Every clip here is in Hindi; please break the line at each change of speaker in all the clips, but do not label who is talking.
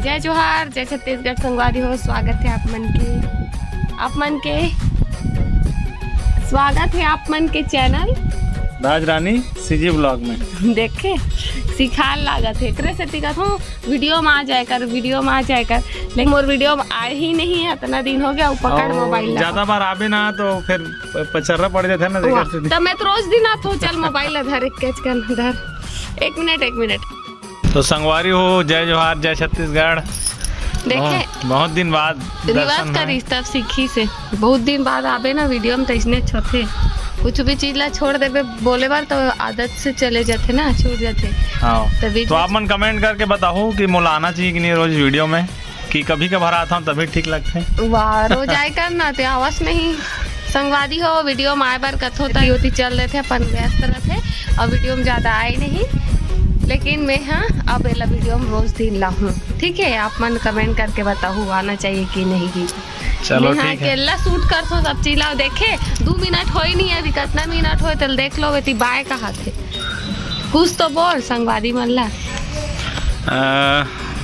जय जोहार, जय छत्तीसगढ़ संगवारी हो। स्वागत है आप मन के चैनल
राज रानी सीजी ब्लॉग में
देखे सिखाल लागत है करे से टिकत हूँ वीडियो में आ जाए कर लेकिन मोर वीडियो में आए ही नहीं है। इतना दिन हो गया पकड़ मोबाइल
ज्यादा बार आवे ना तो फिर पचर्रा पड़ जाता है ना
तो मैं तो रोज दिन आता हूँ। चल मोबाइल धर कैच कर धर एक मिनट।
तो संगवारी हो, जय जोहार, जय छत्तीसगढ़।
देखे
बहुत दिन बाद
रिवाज का रिश्ता सीखी से बहुत दिन बाद आवे ना वीडियो में तो इसने छोटे कुछ भी चीज ला छोड़ देवे बोले बार तो आदत से चले जाते ना छूट जाते।
हाँ तो आप मन कमेंट करके बताओ कि मोला आना चाहिए कि नहीं रोज वीडियो में, कि कभी कभार आता हूँ तभी ठीक लगते।
वाह रोज आए करना तो आवाज नहीं संगवारी हो वीडियो में आए बार कथो होती चल रहे थे अपन व्यस्त रहे थे और वीडियो में ज्यादा आए नहीं, लेकिन मैं हाँ अब एला वीडियो में रोज दिन ला हूँ। ठीक है, आप मन कमेंट करके बताओ आना चाहिए कि नहीं की।
चलो ठीक है।
केला शूट कर तो सब चीज लाओ देखे 2 मिनट हो ही नहीं अभी कितना मिनट हो तो देख लो बेटी बाय कहा थे कुछ तो बोल संगवारी मन ला।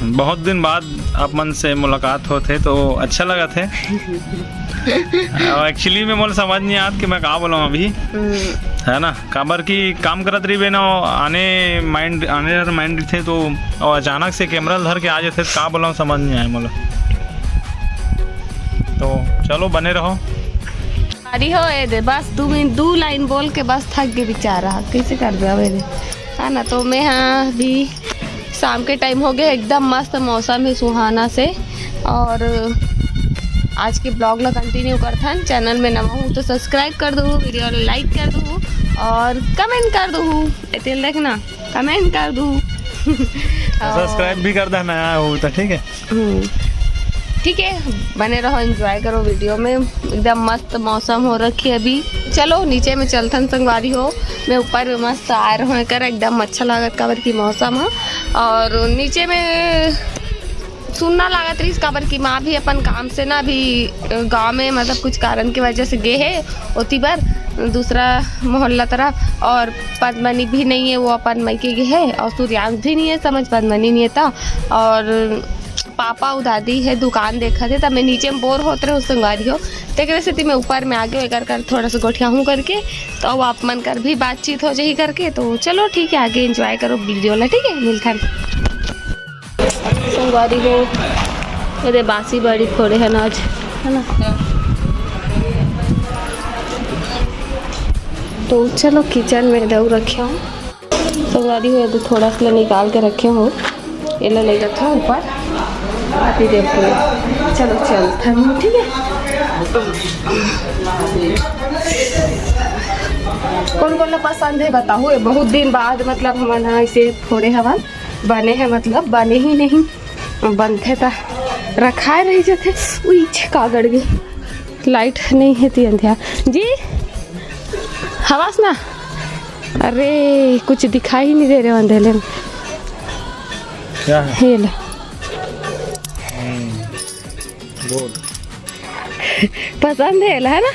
बहुत दिन बाद आप मन से मुलाकात होते तो अच्छा लगा थे। एक्चुअली में मोल समझ नहीं आत कि मैं कहा बोलूँ अभी है ना, काबर की काम करत रही बेना आने माइंड थे तो और अचानक से कैमरा धर के आ जाते तो कहा बोला समझ नहीं आए मोला। तो चलो बने रहो।
अरे हो ए दे बस 2 लाइन बोल के बस थक गए बेचारा कैसे कर दे है ना। तो मैं हाँ अभी शाम के टाइम हो गया एकदम मस्त मौसम है सुहाना से और आज के ब्लॉग ला कंटिन्यू करता है। चैनल में नवा हूँ तो सब्सक्राइब कर दो, वीडियो लाइक कर दो और कमेंट कर दो। तेल देखना कमेंट कर दो
सब्सक्राइब भी कर देना हो तो ठीक है।
ठीक है, बने रहो एंजॉय करो वीडियो में। एकदम मस्त मौसम हो रखी है अभी। चलो नीचे में चलथन संगवारी हो, मैं ऊपर में मस्त आ रहा कर एकदम अच्छा लागत काबर की मौसम है और नीचे में सुनना लागत रही काबर की माँ भी अपन काम से ना अभी गांव में मतलब कुछ कारण की वजह से गए है ओती बार दूसरा मोहल्ला तरफ और पद्मनी भी नहीं है वो अपन मैके गए है और सूर्यांश भी नहीं है समझ पद्मनी नहीं था और पापा और दादी है दुकान देखा थे तब मैं नीचे में बोर होते रहे उस संगवारी हो तो स्थिति में ऊपर में आगे एक कर थोड़ा सा गोठिया हूँ करके तो अब आप मन कर भी बातचीत हो जाए करके। तो चलो ठीक है आगे एंजॉय करो वीडियो ला। ठीक है मिलता संगवारी हो मेरे बासी बड़ी फोड़े है ना आज है ना। तो चलो किचन में दऊ रखे हूँ संगवारी हो तो थोड़ा सा निकाल के रखे हो ये ले रखा हूँ ऊपर आती देखो। चलो चलते हैं ठीक है। कौन कौन पसंद है बताओ। ये बहुत दिन बाद मतलब हमारे ऐसे थोड़े हवन बने हैं मतलब बने ही नहीं बनते था रखाए नहीं जाते। कागड़ गई लाइट नहीं है ती अंधिया जी हवास ना। अरे कुछ दिखाई नहीं दे रहे अंधेले में
क्या है?
पसंद है ना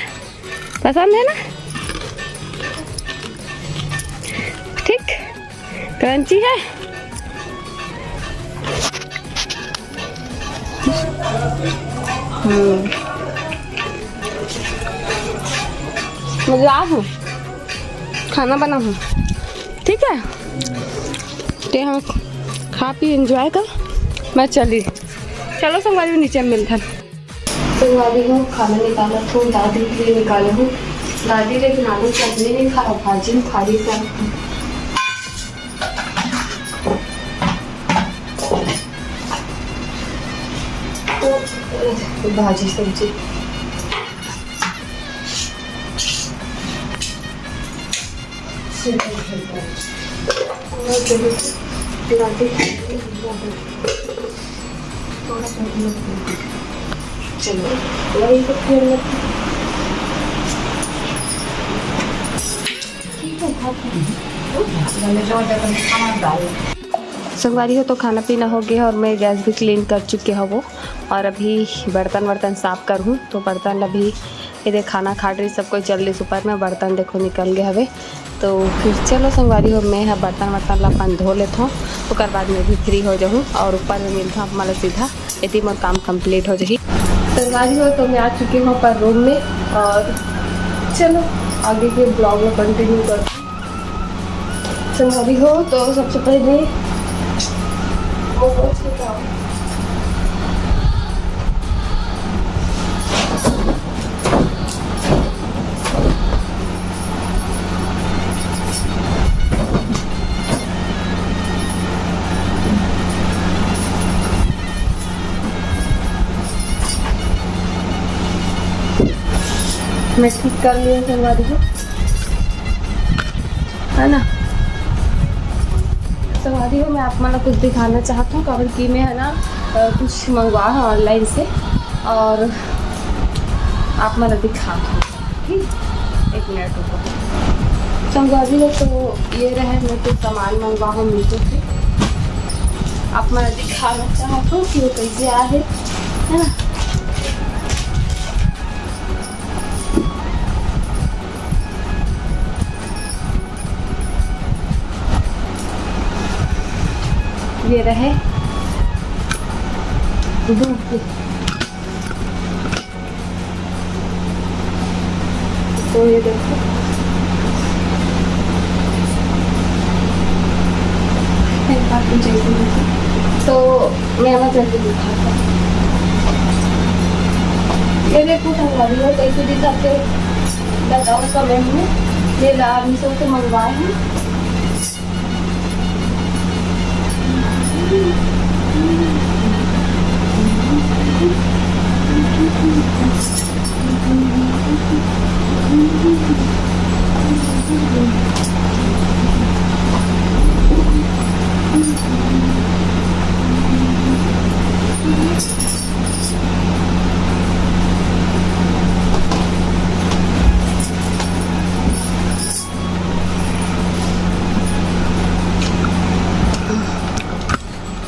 पसंद है ना ठीक क्रंची है। मैं आ हूँ खाना बना हूँ ठीक है ते हम खा पी एंजॉय कर मैं चली। चलो संगवारी में नीचे मिलता संगवारी हूँ खाना निकाला हूँ दादी के लिए निकाले हूँ दादी लेकिन आलू चटनी नहीं खा भाजी में खा ली भाजी सब्जी चलो वही तो फिर संगवारी हो तो खाना पीना हो गया और मैं गैस भी क्लीन कर चुके हो वो और अभी बर्तन साफ करूँ तो बर्तन अभी ये खाना खा रही सब कोई जल्दी सुपर में बर्तन देखो निकल गए हवे। तो फिर चलो संगवारी हो मैं है बर्तन वर्तन ला अपन धो लेता हूँ, उसके बाद में भी फ्री हो जाऊँ और ऊपर में मिलता हूँ मतलब सीधा यदि मोर काम कंप्लीट हो जाए। संगवारी हो तो मैं आ चुकी हूँ पर रूम में और चलो आगे के ब्लॉग में कंटिन्यू कर। संगवारी हो तो सबसे पहले मैं ठीक कर लिया संगवारी हो, है ना। संगवारी हो मैं आप मतलब कुछ दिखाना चाहता हूँ कवर की मैं है ना कुछ मंगवा है ऑनलाइन से और आप मतलब दिखाता हूँ ठीक। 1 मिनट रुको संगवारी हो। तो ये रहे मैं कुछ सामान मंगवा हूँ मीशो से, आप मतलब दिखाना चाहता हूँ कि वो कैसे आए है ना। ये रहे दूध के, तो ये देखो तो मैं जल्दी दिखाता हूँ। ये देखो संगवारी हो कैसे दिखाते बताओ कमेंट में। ये मीशो से मंगवाए हैं।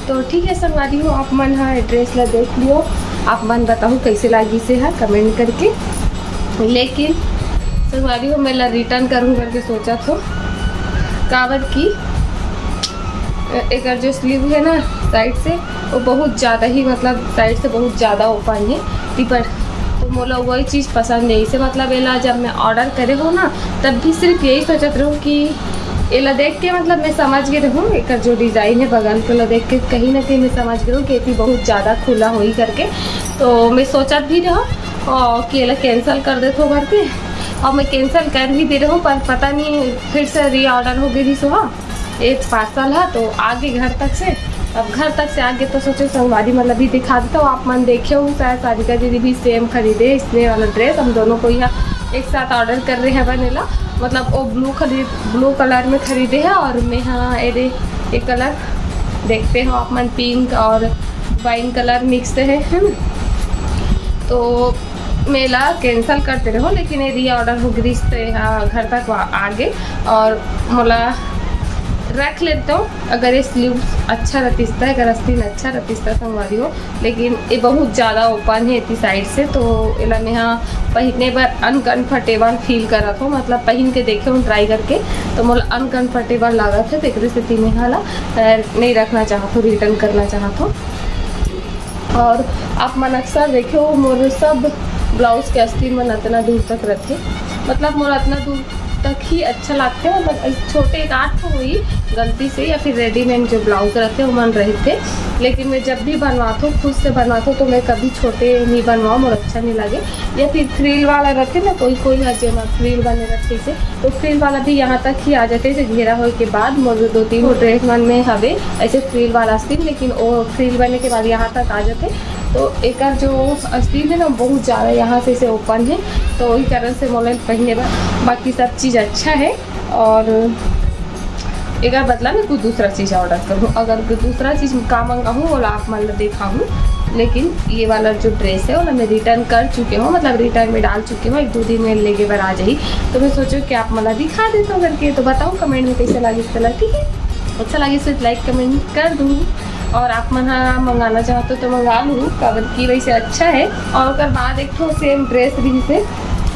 तो ठीक है संगवारी हो आप मन हाँ एड्रेस ला देख लियो, आप मन बताओ कैसे लागी से है कमेंट करके। लेकिन संगवारी हो मैं ला रिटर्न करूँ करके सोचा था काबर की एक जो स्लीव है ना साइड से वो बहुत ज़्यादा ही मतलब साइड से बहुत ज़्यादा ओपन है टिपर, तो मोला वही चीज़ पसंद नहीं से मतलब एला जब मैं ऑर्डर करे हो ना तब भी सिर्फ यही सोचत रहूँ कि एला देख के मतलब मैं समझ गए रहूँ एक जो डिज़ाइन है बगल को ला देख के कहीं ना कहीं मैं समझ गई हूँ कि ये बहुत ज़्यादा खुला हो ही करके। तो मैं सोचत भी रहा और कि एला कैंसिल कर देते हो करके, और मैं कैंसिल कर भी दे रहा हूँ पर पता नहीं फिर से री ऑर्डर हो गई सुहा एक पार्सल है तो आगे घर तक से। अब घर तक से आगे तो सोचो संगवारी मतलब भी दिखा देता हूँ, आप मन देखे हो शायद सारिका दीदी भी सेम खरीदे इसने वाला ड्रेस, हम दोनों को यहाँ एक साथ ऑर्डर कर रहे हैं बनेला मतलब वो ब्लू कलर में खरीदे हैं और मैं हाँ ये कलर देखते हो आप मन पिंक और वाइन कलर मिक्स है ना। तो मेला कैंसिल करते रहो लेकिन ये री ऑर्डर हो गई यहाँ घर तक आगे और मोला रख लेता हूँ। अगर ये स्लीव अच्छा रतिस्ता है, अगर आस्तीन अच्छा रतिस्ता संगवारी हो, लेकिन ये बहुत ज़्यादा ओपन है इतनी साइड से तो एला मैं यहाँ पहनने पर अनकंफर्टेबल फील कर रहा था, मतलब पहन के देखे हूँ ट्राई करके तो मोला अनकंफर्टेबल लगा था तो एक स्थिति में हाला नहीं रखना चाहता, रिटर्न करना चाहता हूँ। और आप मन अक्सर देखे हो मोर सब ब्लाउज के आस्तीन मन इतना दूर तक रखे, मतलब मोर इतना दूर तक ही अच्छा लगता है, मतलब छोटे एक आठ तो हुई गलती से या फिर रेडीमेड जो ब्लाउज रहते हैं वो मन रहे थे, लेकिन मैं जब भी बनवाता हूँ खुद से बनवाता हूँ तो मैं कभी छोटे नहीं बनवाऊँ और अच्छा नहीं लगे। या फिर फ्रिल वाला रखे ना कोई हर जगह फ्रिल बने रखे से तो फ्रिल वाला भी यहाँ तक ही आ जाते से घेरा होने के बाद मुझे 2-3 ड्रेस मन में हवे ऐसे फ्रिल वाला आस्तीन, लेकिन वो फ्रिल बनने के बाद यहाँ तक आ जाते तो एक जो आस्तीन है ना बहुत ज़्यादा यहाँ से ओपन है तो वही कारण से मोबाइल पहनने बाकी सब चीज़ अच्छा है। और एक बदला मैं कुछ दूसरा चीज़ ऑर्डर करूँ, अगर कोई दूसरा चीज़ का मंगाऊँ वो आप मतलब दिखाऊँ, लेकिन ये वाला जो ड्रेस है वो मैं रिटर्न कर चुके हूँ, मतलब रिटर्न में डाल चुके हूँ, 1-2 दिन में लेके बार आ जाए तो मैं सोचूँ कि आप मतलब दिखा देता हूँ करके, तो बताऊँ कमेंट में कैसा लगे इस कलर। ठीक है अच्छा लगे सिर्फ लाइक कमेंट कर दूँ और आप मन मंगाना चाहते हो तो मंगा लूँ, कवर की वैसे अच्छा है। और अगर बाद एक तो सेम ड्रेस भी से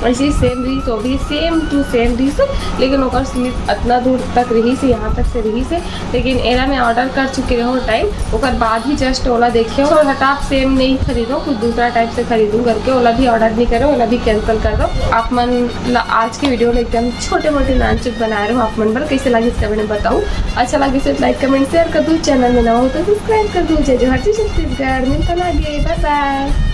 ऐसी सेम रही तो भी सेम टू सेम रही से, लेकिन ओकर स्लीप इतना दूर तक रही से, यहाँ तक से रही से। लेकिन एला में ऑर्डर कर चुके रहो टाइम, ओकर बाद ही जस्ट ओला देखियो और हटाप सेम नहीं खरीदो, कुछ दूसरा टाइप से खरीदूँ करके ओला भी ऑर्डर नहीं करो, ओला भी कैंसिल कर दो। आप मन आज के वीडियो में एकदम छोटे मोटे नानचुक बना रहे हो, आप मन पर कैसे लगे इसका मैंने बताऊँ। अच्छा लगे तो लाइक कमेंट शेयर कर दूँ, चैनल में ना हो तो सब्सक्राइब कर दूँ। जय जोहार छत्तीसगढ़, मिलता लगे, बाय बाय।